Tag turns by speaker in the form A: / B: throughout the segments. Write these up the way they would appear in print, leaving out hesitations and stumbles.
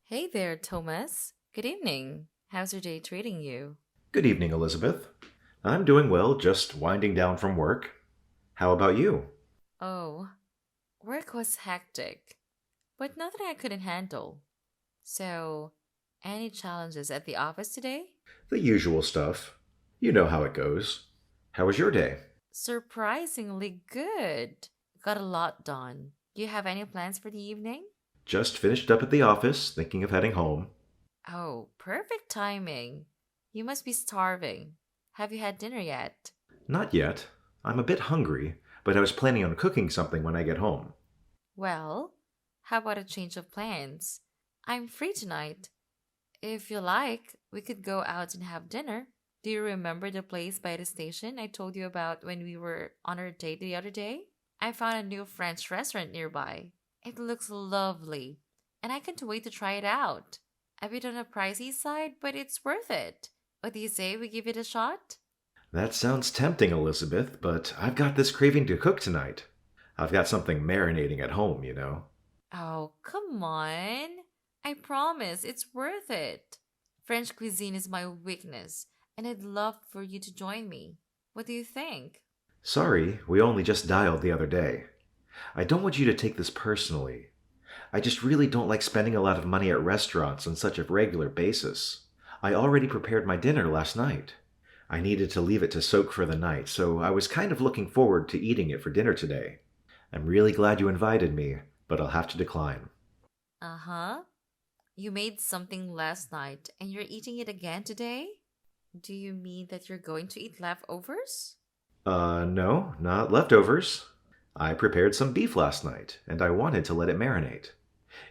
A: Hey there, Thomas. Good evening. How's your day treating you?
B: Good evening, Elizabeth. I'm doing well, just winding down from work. How about you?
A: Oh, work was hectic, but nothing I couldn't handle. So, any challenges at the office today?
B: The usual stuff. You know how it goes. How was your day?
A: Surprisingly good. Got a lot done. Do you have any plans for the evening?
B: Just finished up at the office, thinking of heading home.
A: Oh, perfect timing. You must be starving. Have you had dinner yet?
B: Not yet. I'm a bit hungry, but I was planning on cooking something when I get home.
A: Well, how about a change of plans? I'm free tonight. If you like, we could go out and have dinner. Do you remember the place by the station I told you about when we were on our date the other day? I found a new French restaurant nearby. It looks lovely, and I can't wait to try it out. A bit on the pricey side, but it's worth it. What do you say we give it a shot?
B: That sounds tempting, Elizabeth, but I've got this craving to cook tonight. I've got something marinating at home, you know.
A: Oh, come on. I promise it's worth it. French cuisine is my weakness, and I'd love for you to join me. What do you think?
B: Sorry, we only just dialed the other day. I don't want you to take this personally. I just really don't like spending a lot of money at restaurants on such a regular basis. I already prepared my dinner last night. I needed to leave it to soak for the night, so I was kind of looking forward to eating it for dinner today. I'm really glad you invited me, but I'll have to decline.
A: Uh huh. You made something last night and you're eating it again today? Do you mean that you're going to eat leftovers?
B: No, not leftovers. I prepared some beef last night, and I wanted to let it marinate.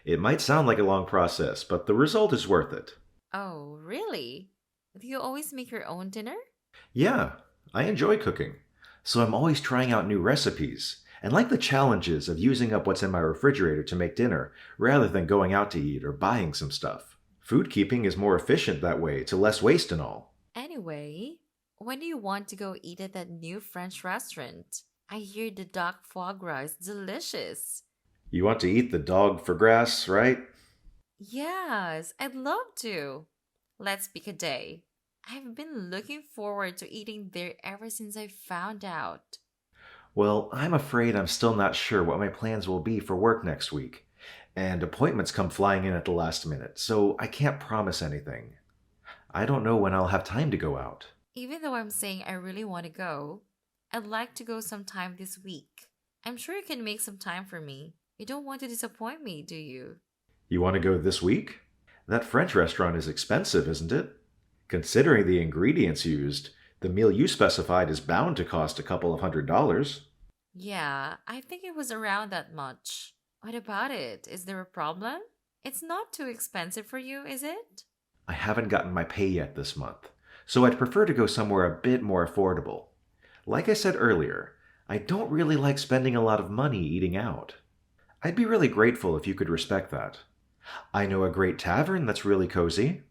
B: It might sound like a long process, but the result is worth it.
A: Oh, really? Do you always make your own dinner?
B: Yeah, I enjoy cooking, so I'm always trying out new recipes and like the challenges of using up what's in my refrigerator to make dinner rather than going out to eat or buying some stuff. Food keeping is more efficient that way to less waste and all.
A: Anyway, when do you want to go eat at that new French restaurant? I hear the duck foie gras is delicious.
B: You want to eat the dog for grass, right?
A: Yes, I'd love to. Let's pick a day. I've been looking forward to eating there ever since I found out.
B: Well, I'm afraid I'm still not sure what my plans will be for work next week, and appointments come flying in at the last minute, so I can't promise anything. I don't know when I'll have time to go out.
A: Even though I'm saying I really want to go, I'd like to go sometime this week. I'm sure you can make some time for me. You don't want to disappoint me, do you?
B: You want to go this week? That French restaurant is expensive, isn't it? Considering the ingredients used, the meal you specified is bound to cost a couple of $100s.
A: Yeah, I think it was around that much. What about it? Is there a problem? It's not too expensive for you, is it?
B: I haven't gotten my pay yet this month, so I'd prefer to go somewhere a bit more affordable. Like I said earlier, I don't really like spending a lot of money eating out. I'd be really grateful if you could respect that. I know a great tavern that's really cozy.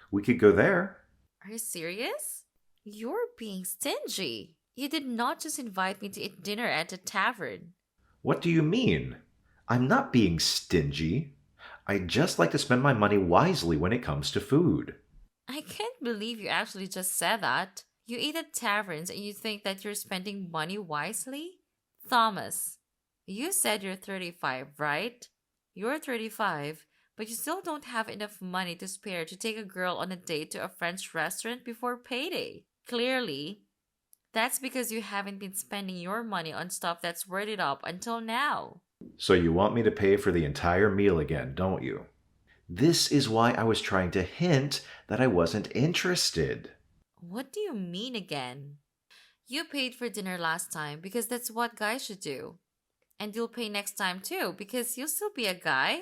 B: We could go there.
A: Are you serious? You're being stingy. You did not just invite me to eat dinner at a tavern.
B: What do you mean? I'm not being stingy. I just like to spend my money wisely when it comes to food.
A: I can't believe you actually just said that. You eat at taverns and you think that you're spending money wisely? Thomas, you said you're 35, right? You're 35, but you still don't have enough money to spare to take a girl on a date to a French restaurant before payday. Clearly, that's because you haven't been spending your money on stuff that's worth it up until now.
B: So you want me to pay for the entire meal again, don't you? This is why I was trying to hint that I wasn't interested.
A: What do you mean again? You paid for dinner last time because that's what guys should do. And you'll pay next time too because you'll still be a guy.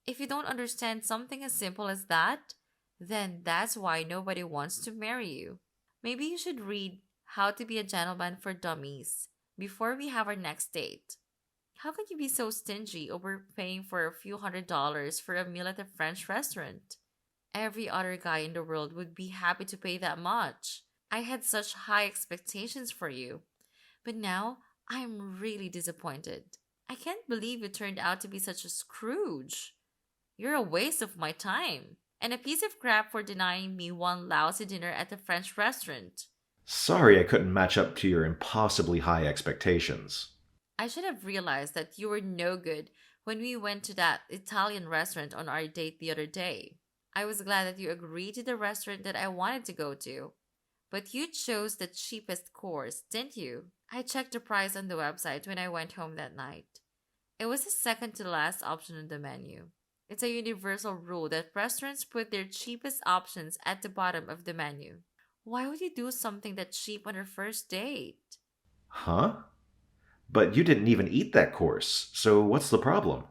A: If you don't understand something as simple as that, then that's why nobody wants to marry you. Maybe you should read How to Be a Gentleman for Dummies before we have our next date. How could you be so stingy over paying for a few $100s for a meal at a French restaurant? Every other guy in the world would be happy to pay that much. I had such high expectations for you, but now I'm really disappointed. I can't believe you turned out to be such a Scrooge. You're a waste of my time. And a piece of crap for denying me one lousy dinner at a French restaurant.
B: Sorry I couldn't match up to your impossibly high expectations.
A: I should have realized that you were no good when we went to that Italian restaurant on our date the other day. I was glad that you agreed to the restaurant that I wanted to go to. But you chose the cheapest course, didn't you? I checked the price on the website when I went home that night. It was the second to last option on the menu. It's a universal rule that restaurants put their cheapest options at the bottom of the menu. Why would you do something that cheap on our first date?
B: Huh? But you didn't even eat that course, so what's the problem?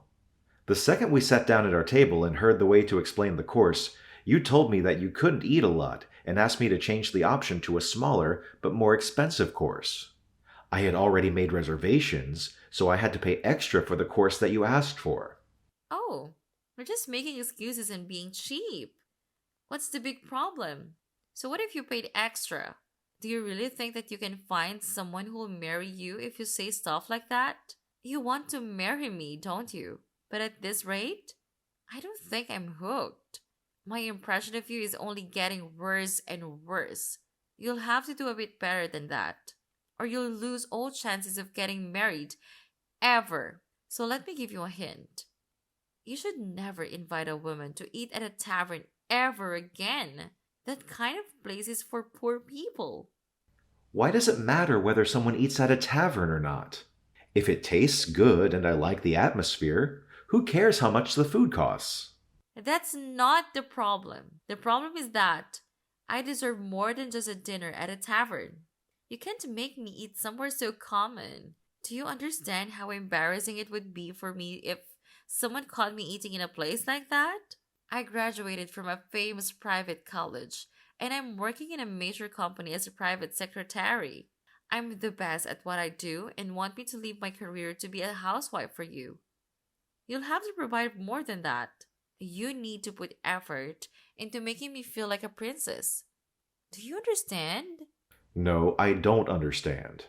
B: The second we sat down at our table and heard the way to explain the course, you told me that you couldn't eat a lot and asked me to change the option to a smaller but more expensive course. I had already made reservations, so I had to pay extra for the course that you asked for.
A: Oh, we're just making excuses and being cheap. What's the big problem? So, what if you paid extra? Do you really think that you can find someone who will marry you if you say stuff like that? You want to marry me, don't you? But at this rate, I don't think I'm hooked. My impression of you is only getting worse and worse. You'll have to do a bit better than that, or you'll lose all chances of getting married ever. So, let me give you a hint. You should never invite a woman to eat at a tavern ever again. That kind of place is for poor people.
B: Why does it matter whether someone eats at a tavern or not? If it tastes good and I like the atmosphere, who cares how much the food costs?
A: That's not the problem. The problem is that I deserve more than just a dinner at a tavern. You can't make me eat somewhere so common. Do you understand how embarrassing it would be for me if someone caught me eating in a place like that? I graduated from a famous private college and I'm working in a major company as a private secretary. I'm the best at what I do and want me to leave my career to be a housewife for you. You'll have to provide more than that. You need to put effort into making me feel like a princess. Do you understand?
B: No, I don't understand.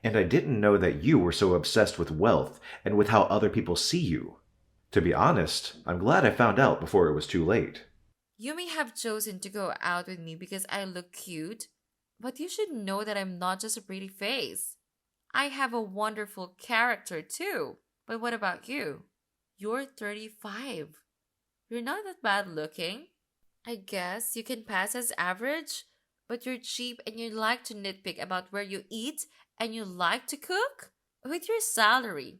B: And I didn't know that you were so obsessed with wealth and with how other people see you. To be honest, I'm glad I found out before it was too late.
A: You may have chosen to go out with me because I look cute, but you should know that I'm not just a pretty face. I have a wonderful character too. But what about you? You're 35. You're not that bad looking. I guess you can pass as average, but you're cheap and you like to nitpick about where you eat and you like to cook? With your salary,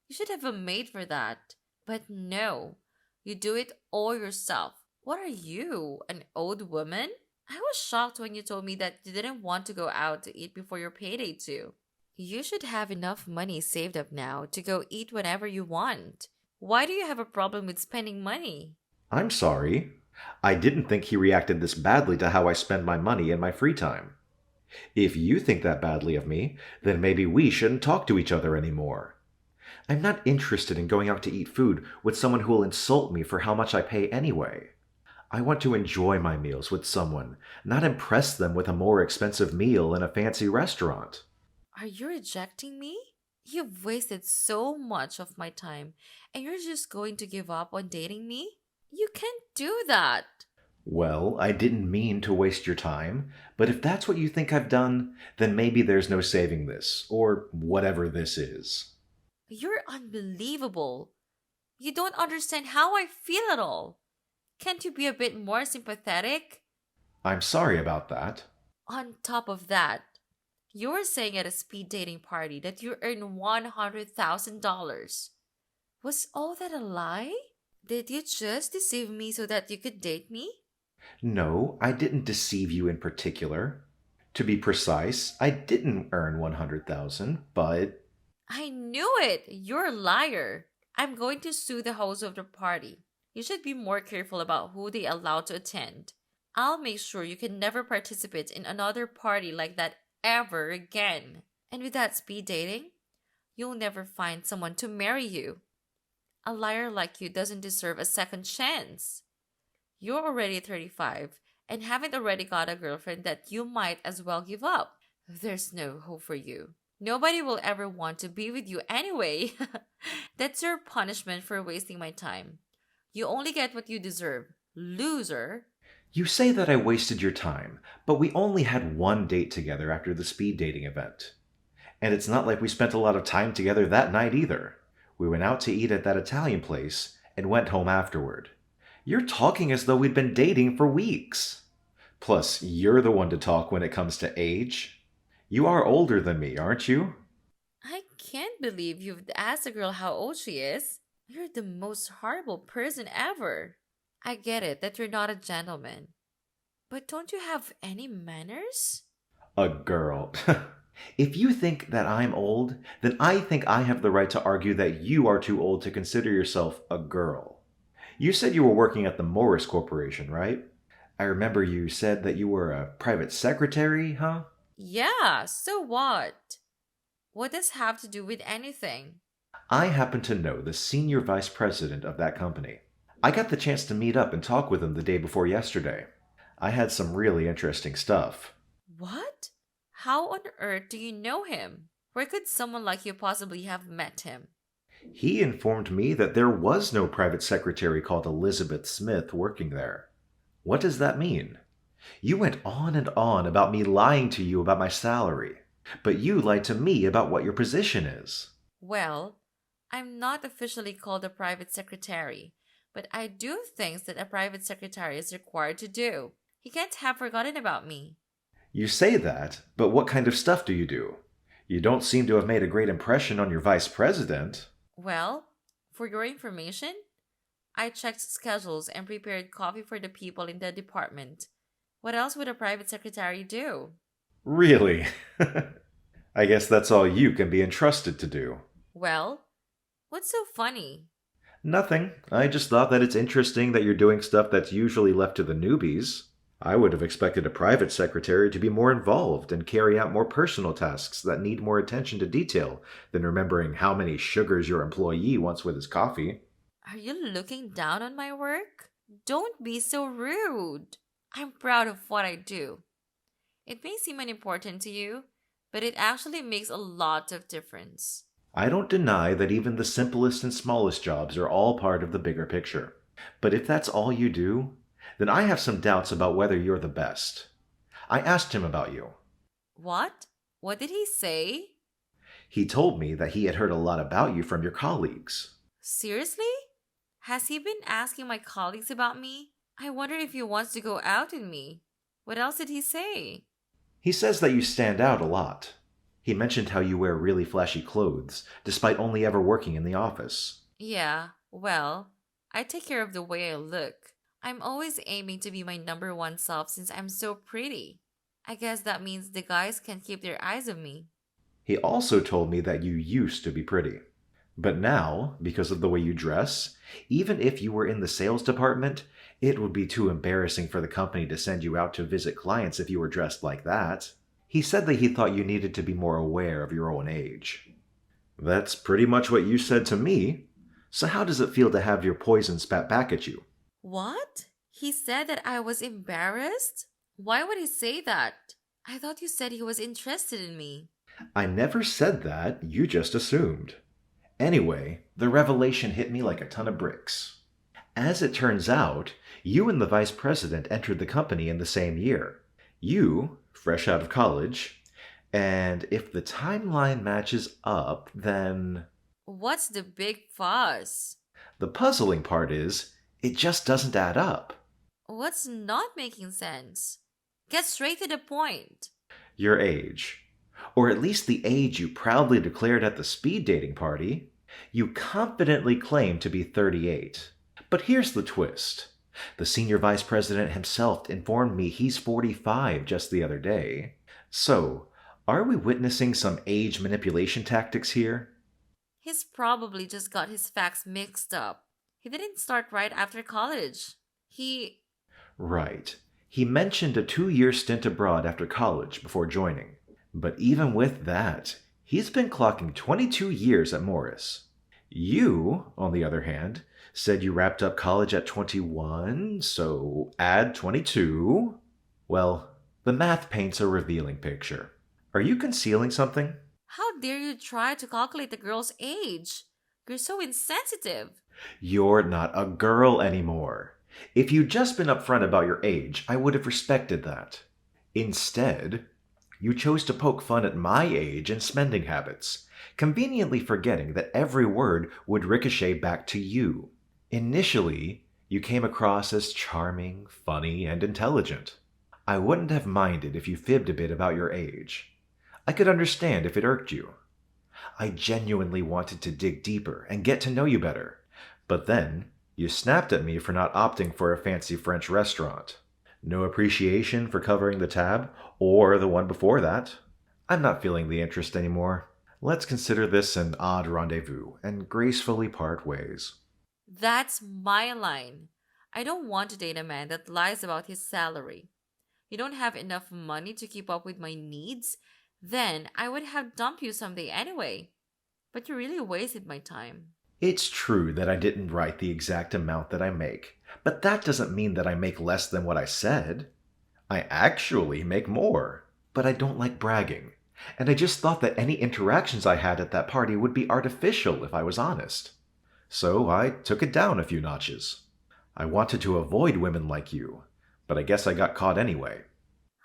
A: you should have a maid for that. But no, you do it all yourself. What are you, an old woman? I was shocked when you told me that you didn't want to go out to eat before your payday too. You should have enough money saved up now to go eat whenever you want. Why do you have a problem with spending money?
B: I'm sorry. I didn't think he reacted this badly to how I spend my money in my free time. If you think that badly of me, then maybe we shouldn't talk to each other anymore. I'm not interested in going out to eat food with someone who will insult me for how much I pay anyway. I want to enjoy my meals with someone, not impress them with a more expensive meal in a fancy restaurant.
A: Are you rejecting me? You've wasted so much of my time and you're just going to give up on dating me? You can't do that.
B: Well, I didn't mean to waste your time, but if that's what you think I've done, then maybe there's no saving this, or whatever this is.
A: You're unbelievable. You don't understand how I feel at all. Can't you be a bit more sympathetic?
B: I'm sorry about that.
A: On top of that, you were saying at a speed dating party that you earn $100,000. Was all that a lie? Did you just deceive me so that you could date me?
B: No, I didn't deceive you in particular. To be precise, I didn't earn 100,000, but
A: I knew it! You're a liar. I'm going to sue the host of the party. You should be more careful about who they allow to attend. I'll make sure you can never participate in another party like that ever again. And with that speed dating, you'll never find someone to marry you. A liar like you doesn't deserve a second chance. You're already 35 and haven't already got a girlfriend that you might as well give up. There's no hope for you. Nobody will ever want to be with you anyway. That's your punishment for wasting my time. You only get what you deserve. Loser.
B: You say that I wasted your time, but we only had one date together after the speed dating event. And it's not like we spent a lot of time together that night either. We went out to eat at that Italian place and went home afterward. You're talking as though we'd been dating for weeks. Plus, you're the one to talk when it comes to age. You are older than me, aren't you?
A: I can't believe you've asked a girl how old she is. You're the most horrible person ever. I get it that you're not a gentleman. But don't you have any manners?
B: A girl. If you think that I'm old, then I think I have the right to argue that you are too old to consider yourself a girl. You said you were working at the Morris Corporation, right? I remember you said that you were a private secretary, huh?
A: Yeah, so what? What does have to do with anything?
B: I happen to know the senior vice president of that company. I got the chance to meet up and talk with him the day before yesterday. I had some really interesting stuff.
A: What? How on earth do you know him? Where could someone like you possibly have met him?
B: He informed me that there was no private secretary called Elizabeth Smith working there. What does that mean? You went on and on about me lying to you about my salary, but you lied to me about what your position is.
A: Well, I'm not officially called a private secretary, but I do things that a private secretary is required to do. He can't have forgotten about me.
B: You say that, but what kind of stuff do you do? You don't seem to have made a great impression on your vice president.
A: Well, for your information, I checked schedules and prepared coffee for the people in the department. What else would a private secretary do?
B: Really? I guess that's all you can be entrusted to do.
A: Well, what's so funny?
B: Nothing. I just thought that it's interesting that you're doing stuff that's usually left to the newbies. I would have expected a private secretary to be more involved and carry out more personal tasks that need more attention to detail than remembering how many sugars your employee wants with his coffee.
A: Are you looking down on my work? Don't be so rude. I'm proud of what I do. It may seem unimportant to you, but it actually makes a lot of difference.
B: I don't deny that even the simplest and smallest jobs are all part of the bigger picture. But if that's all you do, then I have some doubts about whether you're the best. I asked him about you.
A: What? What did he say?
B: He told me that he had heard a lot about you from your colleagues.
A: Seriously? Has he been asking my colleagues about me? I wonder if he wants to go out with me. What else did he say?
B: He says that you stand out a lot. He mentioned how you wear really flashy clothes, despite only ever working in the office.
A: Yeah, well, I take care of the way I look. I'm always aiming to be my number one self since I'm so pretty. I guess that means the guys can keep their eyes on me.
B: He also told me that you used to be pretty. But now, because of the way you dress, even if you were in the sales department, it would be too embarrassing for the company to send you out to visit clients if you were dressed like that. He said that he thought you needed to be more aware of your own age. That's pretty much what you said to me. So how does it feel to have your poison spat back at you?
A: What? He said that I was embarrassed? Why would he say that? I thought you said he was interested in me.
B: I never said that, you just assumed. Anyway, the revelation hit me like a ton of bricks. As it turns out, you and the vice president entered the company in the same year. You, fresh out of college, and if the timeline matches up, then...
A: What's the big fuss?
B: The puzzling part is, it just doesn't add up.
A: What's not making sense? Get straight to the point.
B: Your age. Or at least the age you proudly declared at the speed dating party. You confidently claim to be 38. But here's the twist. The senior vice president himself informed me he's 45 just the other day. So, are we witnessing some age manipulation tactics here?
A: He's probably just got his facts mixed up. He didn't start right after college.
B: Right. He mentioned a 2-year stint abroad after college before joining. But even with that, he's been clocking 22 years at Morris. You, on the other hand, said you wrapped up college at 21, so add 22. Well, the math paints a revealing picture. Are you concealing something?
A: How dare you try to calculate the girl's age? You're so insensitive.
B: You're not a girl anymore. If you'd just been upfront about your age, I would have respected that. Instead, you chose to poke fun at my age and spending habits, conveniently forgetting that every word would ricochet back to you. Initially, you came across as charming, funny, and intelligent. I wouldn't have minded if you fibbed a bit about your age. I could understand if it irked you. I genuinely wanted to dig deeper and get to know you better. But then, you snapped at me for not opting for a fancy French restaurant. No appreciation for covering the tab, or the one before that. I'm not feeling the interest anymore. Let's consider this an odd rendezvous and gracefully part ways.
A: That's my line. I don't want to date a man that lies about his salary. You don't have enough money to keep up with my needs? Then I would have dumped you someday anyway. But you really wasted my time.
B: It's true that I didn't write the exact amount that I make, but that doesn't mean that I make less than what I said. I actually make more, but I don't like bragging, and I just thought that any interactions I had at that party would be artificial if I was honest. So I took it down a few notches. I wanted to avoid women like you, but I guess I got caught anyway.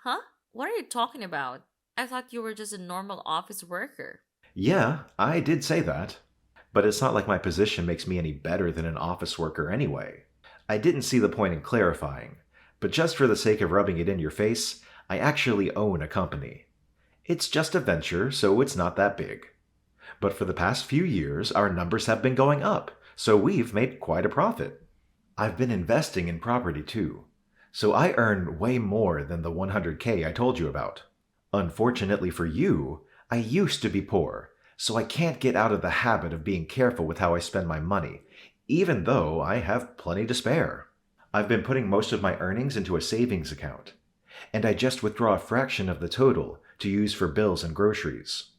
A: Huh? What are you talking about? I thought you were just a normal office worker.
B: Yeah, I did say that. But it's not like my position makes me any better than an office worker anyway. I didn't see the point in clarifying, but just for the sake of rubbing it in your face, I actually own a company. It's just a venture, so it's not that big. But for the past few years, our numbers have been going up, so we've made quite a profit. I've been investing in property too, so I earn way more than the 100K I told you about. Unfortunately for you, I used to be poor, so I can't get out of the habit of being careful with how I spend my money, even though I have plenty to spare. I've been putting most of my earnings into a savings account, and I just withdraw a fraction of the total to use for bills and groceries.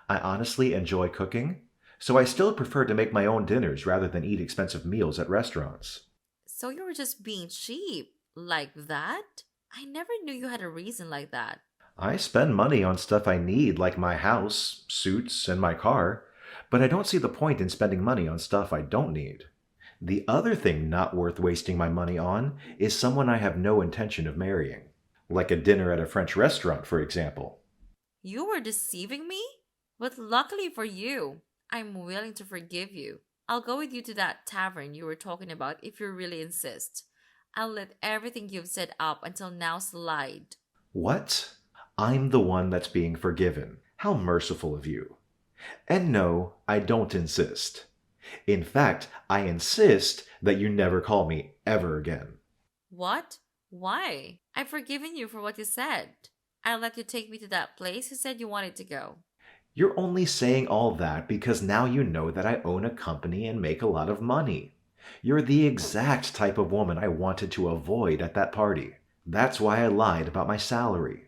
B: I honestly enjoy cooking, so I still prefer to make my own dinners rather than eat expensive meals at restaurants.
A: So you were just being cheap. Like that? I never knew you had a reason like that.
B: I spend money on stuff I need, like my house, suits, and my car, but I don't see the point in spending money on stuff I don't need. The other thing not worth wasting my money on is someone I have no intention of marrying, like a dinner at a French restaurant, for example.
A: You were deceiving me? But luckily for you, I'm willing to forgive you. I'll go with you to that tavern you were talking about if you really insist. I'll let everything you've said up until now slide.
B: What? I'm the one that's being forgiven. How merciful of you. And no, I don't insist. In fact, I insist that you never call me ever again.
A: What? Why? I've forgiven you for what you said. I'll let you take me to that place you said you wanted to go.
B: You're only saying all that because now you know that I own a company and make a lot of money. You're the exact type of woman I wanted to avoid at that party. That's why I lied about my salary.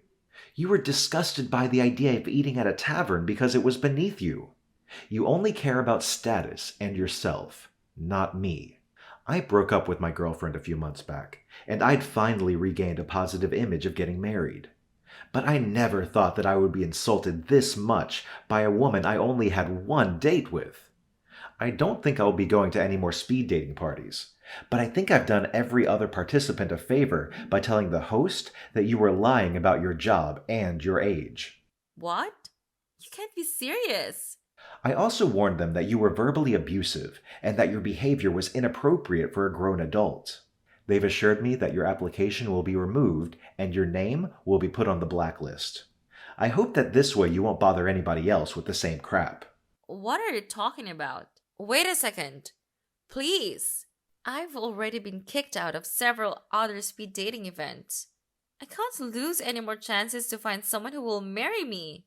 B: You were disgusted by the idea of eating at a tavern because it was beneath you. You only care about status and yourself, not me. I broke up with my girlfriend a few months back, and I'd finally regained a positive image of getting married. But I never thought that I would be insulted this much by a woman I only had one date with. I don't think I'll be going to any more speed dating parties, but I think I've done every other participant a favor by telling the host that you were lying about your job and your age.
A: What? You can't be serious.
B: I also warned them that you were verbally abusive and that your behavior was inappropriate for a grown adult. They've assured me that your application will be removed and your name will be put on the blacklist. I hope that this way you won't bother anybody else with the same crap.
A: What are you talking about? Wait a second. Please. I've already been kicked out of several other speed dating events. I can't lose any more chances to find someone who will marry me.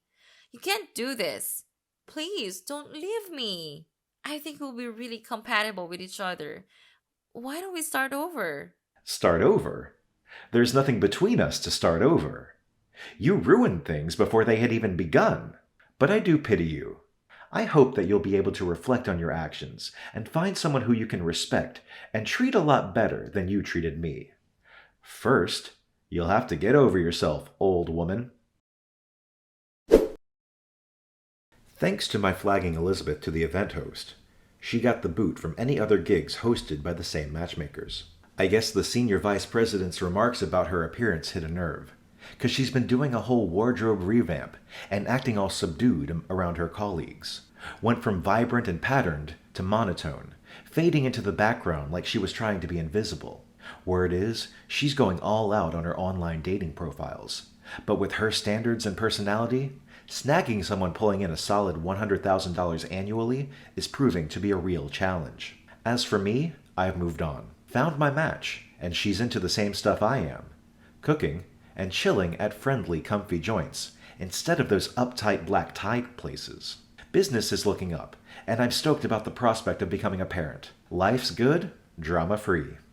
A: You can't do this. Please, don't leave me. I think we'll be really compatible with each other. Why don't we start over?
B: Start over? There's nothing between us to start over. You ruined things before they had even begun. But I do pity you. I hope that you'll be able to reflect on your actions and find someone who you can respect and treat a lot better than you treated me. First, you'll have to get over yourself, old woman. Thanks to my flagging Elizabeth to the event host, She got the boot from any other gigs hosted by the same matchmakers. I guess the senior vice president's remarks about her appearance hit a nerve, because she's been doing a whole wardrobe revamp and acting all subdued around her colleagues. Went from vibrant and patterned to monotone, fading into the background like she was trying to be invisible. Word is, she's going all out on her online dating profiles. But with her standards and personality, snagging someone pulling in a solid $100,000 annually is proving to be a real challenge. As for me, I've moved on. Found my match, and she's into the same stuff I am. Cooking and chilling at friendly, comfy joints, instead of those uptight black tie places. Business is looking up, and I'm stoked about the prospect of becoming a parent. Life's good, drama-free.